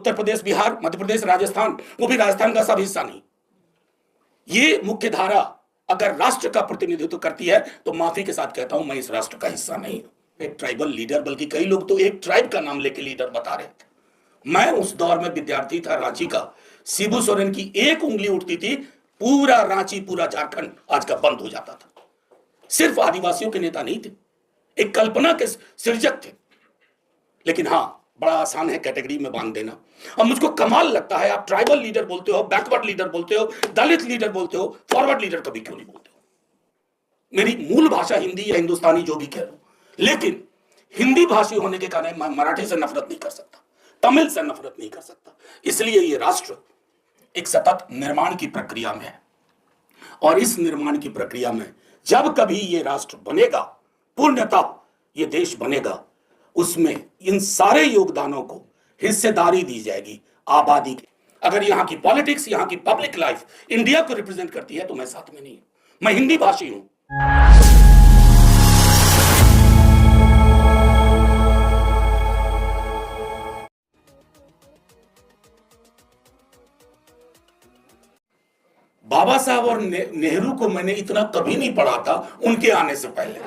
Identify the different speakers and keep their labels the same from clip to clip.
Speaker 1: उत्तर प्रदेश, बिहार, मध्य प्रदेश, राजस्थान, वो भी राजस्थान का सब हिस्सा नहीं। ये मुख्य धारा अगर राष्ट्र का प्रतिनिधित्व करती है तो माफी के साथ कहता हूं मैं इस राष्ट्र का हिस्सा नहीं हूं। एक ट्राइबल लीडर, बल्कि कई लोग तो एक ट्राइब का नाम लेके लीडर बता रहे थे। मैं उस दौर में विद्यार्थी था रांची का, शिबू सोरेन की एक उंगली उठती थी, पूरा रांची, पूरा झारखंड आज का बंद हो जाता था। सिर्फ आदिवासियों के नेता नहीं थे, एक कल्पना के सृजक थे। लेकिन हां, बड़ा आसान है कैटेगरी में बांध देना। अब मुझको कमाल लगता है, आप ट्राइबल लीडर बोलते हो, बैकवर्ड लीडर बोलते हो, दलित लीडर बोलते हो, फॉरवर्ड लीडर कभी क्यों नहीं बोलते हो? मेरी मूल भाषा हिंदी या हिंदुस्तानी जो भी कह लो, लेकिन हिंदी भाषी होने के कारण मैं मराठी से नफरत नहीं कर सकता, तमिल से नफरत नहीं कर सकता। इसलिए ये राष्ट्र एक सतत निर्माण की प्रक्रिया में है, और इस निर्माण की प्रक्रिया में जब कभी ये राष्ट्र बनेगा, पूर्णतः ये देश बनेगा, उसमें इन सारे योगदानों को हिस्सेदारी दी जाएगी आबादी की। अगर यहां की पॉलिटिक्स, यहां की पब्लिक लाइफ इंडिया को रिप्रेजेंट करती है तो मैं साथ में नहीं हूं। मैं हिंदी भाषी हूं। बाबा साहब और नेहरू को मैंने इतना कभी नहीं पढ़ा था उनके आने से पहले।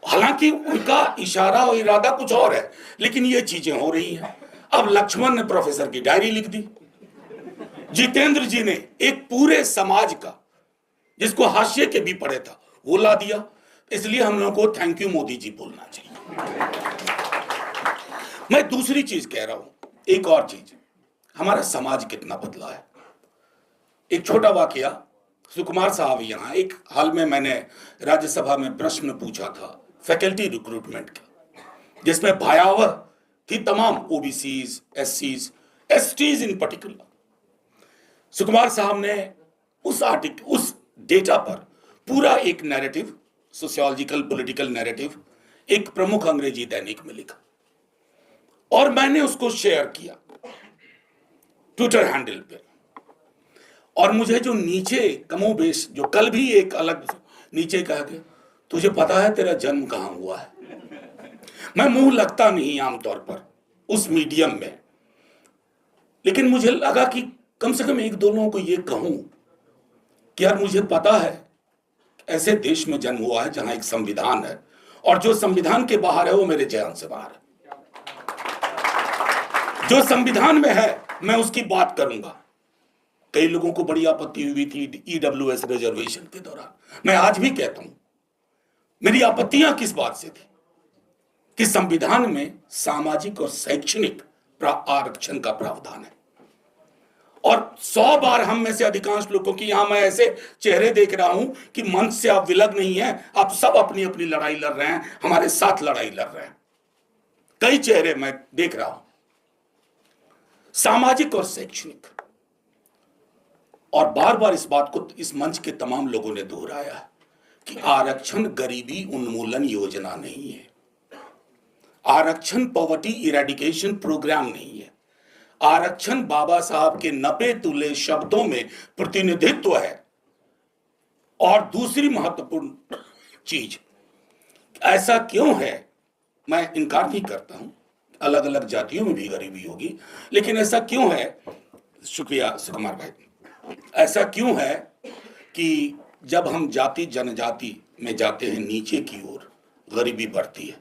Speaker 1: हालांकि उनका इशारा और इरादा कुछ और है, लेकिन ये चीजें हो रही हैं। अब लक्ष्मण ने प्रोफेसर की डायरी लिख दी, जितेंद्र जी ने एक पूरे समाज का, जिसको हाशिए के भी पढ़े था, वो ला दिया। इसलिए हम लोगों को थैंक यू मोदी जी बोलना चाहिए। मैं दूसरी चीज कह रहा हूं, एक और चीज, हमारा समाज कितना बदला है। एक छोटा वाकया, सुकुमार साहब यहाँ, एक हाल में मैंने राज्यसभा में प्रश्न पूछा था फैकल्टी रिक्रूटमेंट का, जिसमें भयावह थी तमाम ओबीसीज, एससीज, एसटीज इन पर्टिकुलर। सुकुमार साहब ने उस आर्टिकल, उस डेटा पर पूरा एक नैरेटिव, सोशियोलॉजिकल पॉलिटिकल नैरेटिव, एक प्रमुख अंग्रेजी दैनिक में लिखा, और मैंने उसको शेयर किया ट्विटर हैंडल पे। और मुझे जो नीचे कमोबेश, जो कल भी एक अलग नीचे कहा कि तुझे पता है तेरा जन्म कहां हुआ है। मैं मुंह लगता नहीं आमतौर पर उस मीडियम में, लेकिन मुझे लगा कि कम से कम एक दो लोगों को यह कहूं कि यार मुझे पता है ऐसे देश में जन्म हुआ है जहां एक संविधान है, और जो संविधान के बाहर है वो मेरे चयन से बाहर है। जो संविधान में है मैं उसकी बात करूंगा। कई लोगों को बड़ी आपत्ति हुई थी ईडब्ल्यूएस रिजर्वेशन के दौरान। मैं आज भी कहता हूं मेरी आपत्तियां किस बात से थी कि संविधान में सामाजिक और शैक्षणिक आरक्षण का प्रावधान है, और 100 बार हम में से अधिकांश लोगों की, यहां मैं ऐसे चेहरे देख रहा हूं कि मंच से आप विलग नहीं हैं, आप सब अपनी अपनी लड़ाई लड़ रहे हैं, हमारे साथ लड़ाई लड़ रहे हैं। कई चेहरे मैं देख रहा हूं, सामाजिक और शैक्षणिक। और बार बार इस बात को इस मंच के तमाम लोगों ने दोहराया है कि आरक्षण गरीबी उन्मूलन योजना नहीं है, आरक्षण पॉवर्टी इरेडिकेशन प्रोग्राम नहीं है, आरक्षण बाबा साहब के नपे तुले शब्दों में प्रतिनिधित्व है। और दूसरी महत्वपूर्ण चीज, ऐसा क्यों है, मैं इनकार नहीं करता हूं अलग अलग जातियों में भी गरीबी होगी, लेकिन ऐसा क्यों है, शुक्रिया सुकुमार भाई, ऐसा क्यों है कि जब हम जाति जनजाति में जाते हैं नीचे की ओर गरीबी बढ़ती है,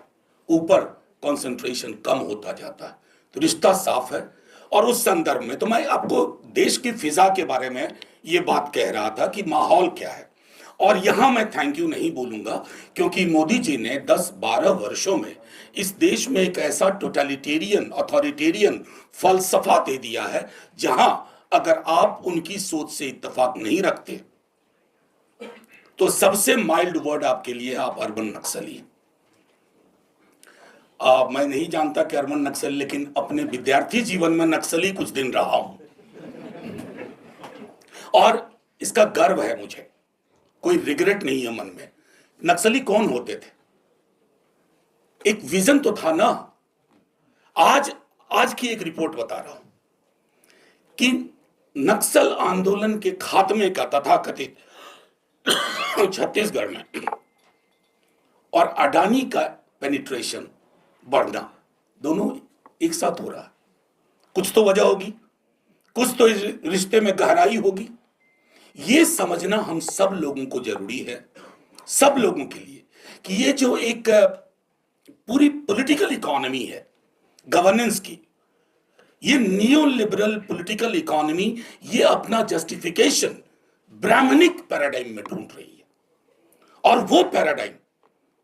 Speaker 1: ऊपर कंसंट्रेशन कम होता जाता है। तो रिश्ता साफ है। और उस संदर्भ में तो मैं आपको देश की फिजा के बारे में ये बात कह रहा था कि माहौल क्या है। और यहां मैं थैंक यू नहीं बोलूंगा, क्योंकि मोदी जी ने 10-12 वर्षों में इस देश में एक ऐसा टोटलिटेरियन, अथॉरिटेरियन फलसफा दे दिया है, जहां अगर आप उनकी सोच से इत्तेफाक नहीं रखते तो सबसे माइल्ड वर्ड आपके लिए आप अर्बन नक्सली। मैं नहीं जानता कि अर्बन नक्सली, लेकिन अपने विद्यार्थी जीवन में नक्सली कुछ दिन रहा हूं, और इसका गर्व है मुझे, कोई रिग्रेट नहीं है मन में। नक्सली कौन होते थे? एक विजन तो था ना। आज की एक रिपोर्ट बता रहा हूं कि नक्सल आंदोलन के खात्मे का तथाकथित छत्तीसगढ़ में और अडानी का पेनिट्रेशन बढ़ना, दोनों एक साथ हो रहा है। कुछ तो वजह होगी, कुछ तो इस रिश्ते में गहराई होगी। ये समझना हम सब लोगों को जरूरी है, सब लोगों के लिए, कि ये जो एक पूरी पॉलिटिकल इकोनॉमी है गवर्नेंस की, ये नियो लिबरल पॉलिटिकल इकोनॉमी, ये अपना जस्टिफिकेशन ब्राह्मणिक पैराडाइम में ढूंढ रही है, और वो पैराडाइम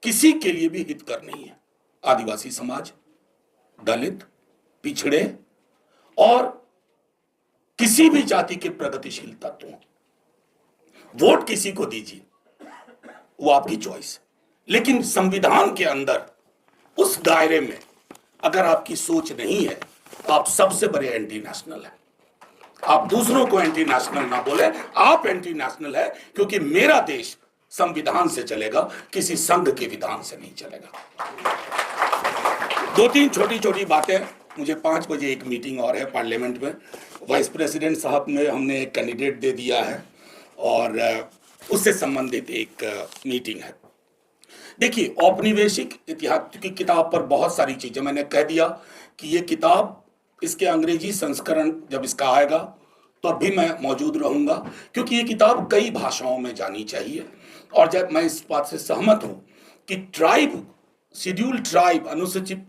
Speaker 1: किसी के लिए भी हितकर नहीं है। आदिवासी समाज, दलित, पिछड़े और किसी भी जाति के प्रगतिशील तत्वों, वोट किसी को दीजिए, वो आपकी चॉइस है, लेकिन संविधान के अंदर उस दायरे में अगर आपकी सोच नहीं है तो आप सबसे बड़े एंटी नेशनल है। आप दूसरों को एंटी नेशनल ना बोले, आप एंटी नेशनल है, क्योंकि मेरा देश संविधान से चलेगा, किसी संघ के विधान से नहीं चलेगा। दो तीन छोटी छोटी बातें, मुझे 5 बजे एक मीटिंग और है पार्लियामेंट में, वाइस प्रेसिडेंट साहब ने हमने एक कैंडिडेट दे दिया है और उससे संबंधित एक मीटिंग है। देखिए, औपनिवेशिक इतिहास की किताब पर बहुत सारी चीजें, मैंने कह दिया कि ये किताब, इसके अंग्रेजी संस्करण जब इसका आएगा तो भी मैं मौजूद रहूंगा, क्योंकि ये किताब कई भाषाओं में जानी चाहिए। और जब मैं इस बात से सहमत हूं कि ट्राइब, शेड्यूल्ड ट्राइब, अनुसूचित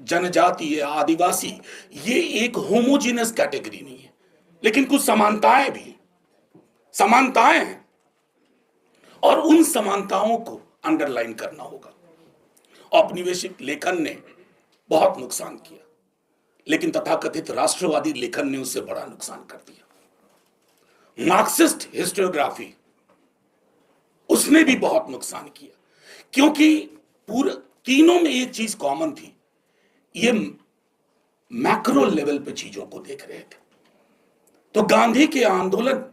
Speaker 1: जनजाति, आदिवासी, ये एक होमोजीनस कैटेगरी नहीं है, लेकिन कुछ समानताएं भी, समानताएं हैं, और उन समानताओं को अंडरलाइन करना होगा। औपनिवेशिक लेखन ने बहुत नुकसान किया, लेकिन तथाकथित राष्ट्रवादी लेखन ने उससे बड़ा नुकसान कर दिया। मार्क्सिस्ट हिस्टोग्राफी, उसने भी बहुत नुकसान किया, क्योंकि पूरे तीनों में एक चीज कॉमन थी, ये मैक्रो लेवल पे चीजों को देख रहे थे। तो गांधी के आंदोलन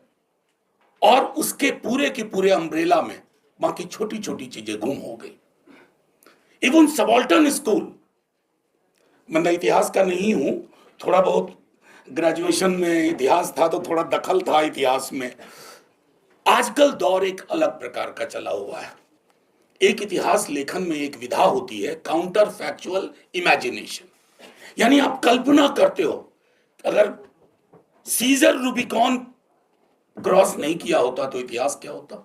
Speaker 1: और उसके पूरे के पूरे अम्ब्रेला में बाकी छोटी छोटी चीजें गुम हो गई। इवन सबाल्टर्न स्कूल, मैं इतिहास का नहीं हूं, थोड़ा बहुत ग्रेजुएशन में इतिहास था तो थोड़ा दखल था इतिहास में। आजकल दौर एक अलग प्रकार का चला हुआ है। एक इतिहास लेखन में एक विधा होती है काउंटर फैक्चुअल इमेजिनेशन, यानी आप कल्पना करते हो, अगर सीजर रूबिकॉन क्रॉस नहीं किया होता तो इतिहास क्या होता।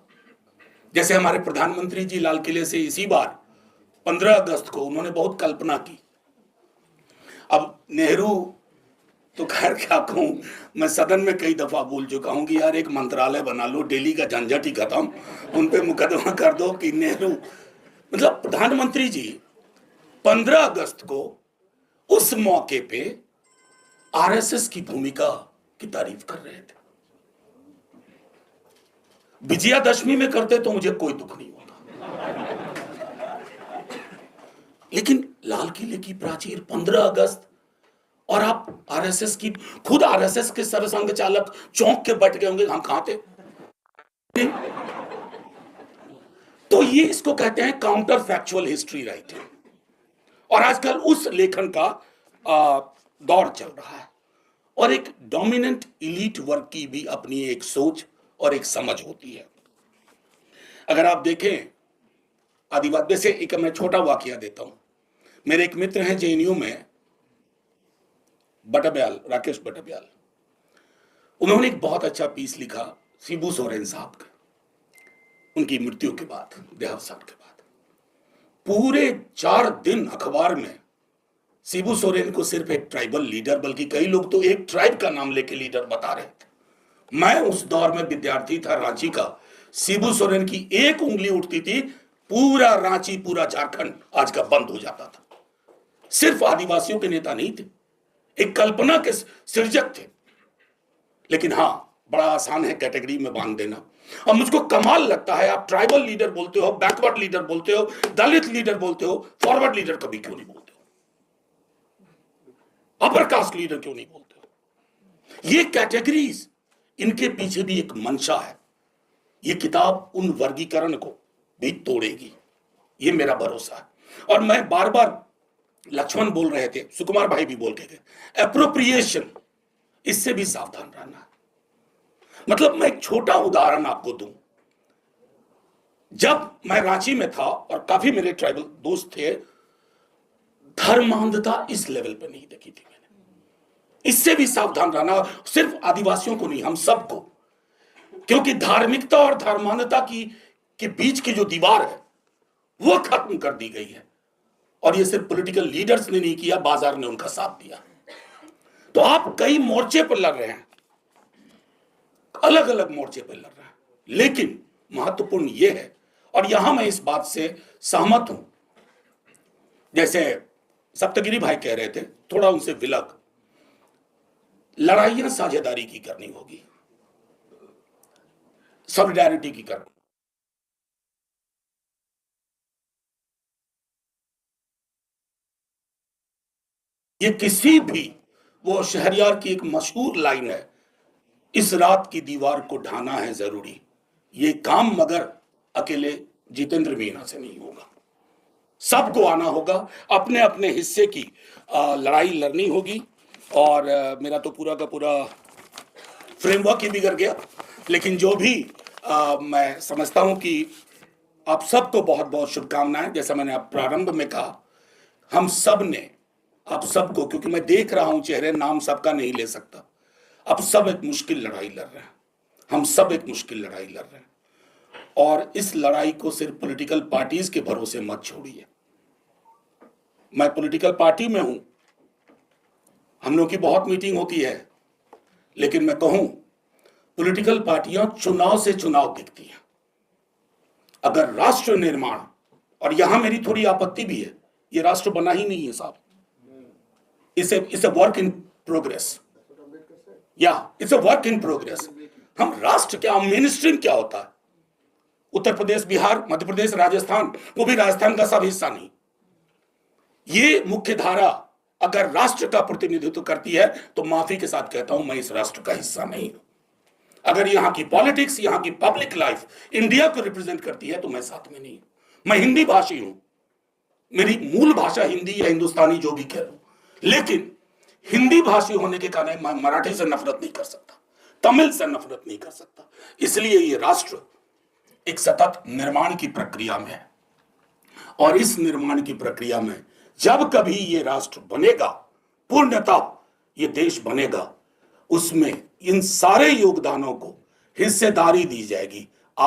Speaker 1: जैसे हमारे प्रधानमंत्री जी लाल किले से इसी बार 15 अगस्त को उन्होंने बहुत कल्पना की। अब नेहरू तो खैर क्या कहूं, मैं सदन में कई दफा बोल चुका हूं कि यार एक मंत्रालय बना लो, दिल्ली का झंझट ही खत्म, उन पे मुकदमा कर दो कि नेहरू, मतलब प्रधानमंत्री जी 15 अगस्त को उस मौके पे आरएसएस की भूमिका की तारीफ कर रहे थे। विजयादशमी में करते तो मुझे कोई दुख नहीं होता, लेकिन लाल किले की प्राचीर 15 अगस्त, और आप आरएसएस की, खुद आरएसएस के सरसंघ चालक चौंक के बैठ गए होंगे, हम कहां थे। तो ये इसको कहते हैं काउंटर फैक्चुअल हिस्ट्री राइटिंग, और आजकल उस लेखन का दौर चल रहा है। और एक डोमिनेंट इलीट वर्ग की भी अपनी एक सोच और एक समझ होती है। अगर आप देखें आदिवासी, जैसे एक मैं छोटा वाकया देता हूं, मेरे एक मित्र हैं जेएनयू में, बटब्याल, राकेश बटब्याल, उन्होंने एक बहुत अच्छा पीस लिखा शिबू सोरेन साहब का, उनकी मृत्यु के बाद, देहावसान के बाद। पूरे 4 दिन अखबार में शिबू सोरेन को सिर्फ एक ट्राइबल लीडर, बल्कि कई लोग तो एक ट्राइब का नाम लेके लीडर बता रहे थे। मैं उस दौर में विद्यार्थी था रांची का, शिबू सोरेन की एक उंगली उठती थी, पूरा रांची, पूरा झारखंड आज का बंद हो जाता था। सिर्फ आदिवासियों के नेता नहीं थे, एक कल्पना के सृजक थे। लेकिन हां, बड़ा आसान है कैटेगरी में बांध देना, और मुझको कमाल लगता है, आप ट्राइबल लीडर बोलते हो, बैकवर्ड लीडर बोलते हो, दलित लीडर बोलते हो, फॉरवर्ड लीडर कभी क्यों नहीं बोलते हो, अपर कास्ट लीडर क्यों नहीं बोलते हो। ये कैटेगरीज, इनके पीछे भी एक मंशा है। ये किताब उन वर्गीकरण को भी तोड़ेगी, ये मेरा भरोसा है। और मैं बार बार, लक्ष्मण बोल रहे थे, सुकुमार भाई भी बोल रहे थे, एप्रोप्रिएशन, इससे भी सावधान रहना है। मतलब मैं एक छोटा उदाहरण आपको दूं, जब मैं रांची में था और काफी मेरे ट्राइबल दोस्त थे, धर्मांधता इस लेवल पे नहीं देखी थी मैंने। इससे भी सावधान रहना, सिर्फ आदिवासियों को नहीं, हम सबको, क्योंकि धार्मिकता और धर्मांधता की के बीच की जो दीवार है वो खत्म कर दी गई है। और ये सिर्फ पॉलिटिकल लीडर्स ने नहीं किया, बाजार ने उनका साथ दिया। तो आप कई मोर्चे पर लड़ रहे हैं, अलग अलग मोर्चे पर लड़ रहे हैं, लेकिन महत्वपूर्ण यह है, और यहां मैं इस बात से सहमत हूं, जैसे सप्तगिरी भाई कह रहे थे, थोड़ा उनसे विलग, लड़ाइयां साझेदारी की करनी होगी, सॉलिडारिटी की करनी। ये किसी भी, वो शहरयार की एक मशहूर लाइन है, इस रात की दीवार को ढाना है जरूरी, ये काम मगर अकेले जितेंद्र मीना से नहीं होगा, सबको आना होगा, अपने अपने हिस्से की लड़ाई लड़नी होगी। और मेरा तो पूरा का पूरा फ्रेमवर्क ही बिगड़ गया, लेकिन जो भी मैं समझता हूं कि आप सबको बहुत बहुत शुभकामनाएं। जैसा मैंने आप प्रारंभ में कहा, हम सब ने, आप सबको, क्योंकि मैं देख रहा हूं चेहरे, नाम सबका नहीं ले सकता, अब सब एक मुश्किल लड़ाई लड़ रहे हैं, हम सब एक मुश्किल लड़ाई लड़ रहे हैं। और इस लड़ाई को सिर्फ पॉलिटिकल पार्टीज के भरोसे मत छोड़िए। मैं पॉलिटिकल पार्टी में हूं, हम लोग की बहुत मीटिंग होती है, लेकिन मैं कहूं पॉलिटिकल पार्टियां चुनाव से चुनाव दिखती हैं। अगर राष्ट्र निर्माण, और यहां मेरी थोड़ी आपत्ति भी है, ये राष्ट्र बना ही नहीं है साहब, it's a work in progress, या it's a work in progress. हम राष्ट्र क्या, मेन स्ट्रीम क्या होता है, उत्तर प्रदेश, बिहार, मध्य प्रदेश, राजस्थान, वो भी राजस्थान का सब हिस्सा नहीं। ये मुख्य धारा अगर राष्ट्र का प्रतिनिधित्व करती है तो माफी के साथ कहता हूं, मैं इस राष्ट्र का हिस्सा नहीं हूं। अगर यहां की पॉलिटिक्स, यहां की पब्लिक लाइफ इंडिया को रिप्रेजेंट करती है तो मैं साथ में नहीं हूं। मैं हिंदी भाषी हूं, मेरी मूल भाषा हिंदी या हिंदुस्तानी जो भी कह लो, लेकिन हिंदी भाषी होने के कारण मैं मराठी से नफरत नहीं कर सकता, तमिल से नफरत नहीं कर सकता। इसलिए ये राष्ट्र एक सतत निर्माण की प्रक्रिया में है, और इस निर्माण की प्रक्रिया में जब कभी ये राष्ट्र बनेगा, पूर्णतः ये देश बनेगा, उसमें इन सारे योगदानों को हिस्सेदारी दी जाएगी।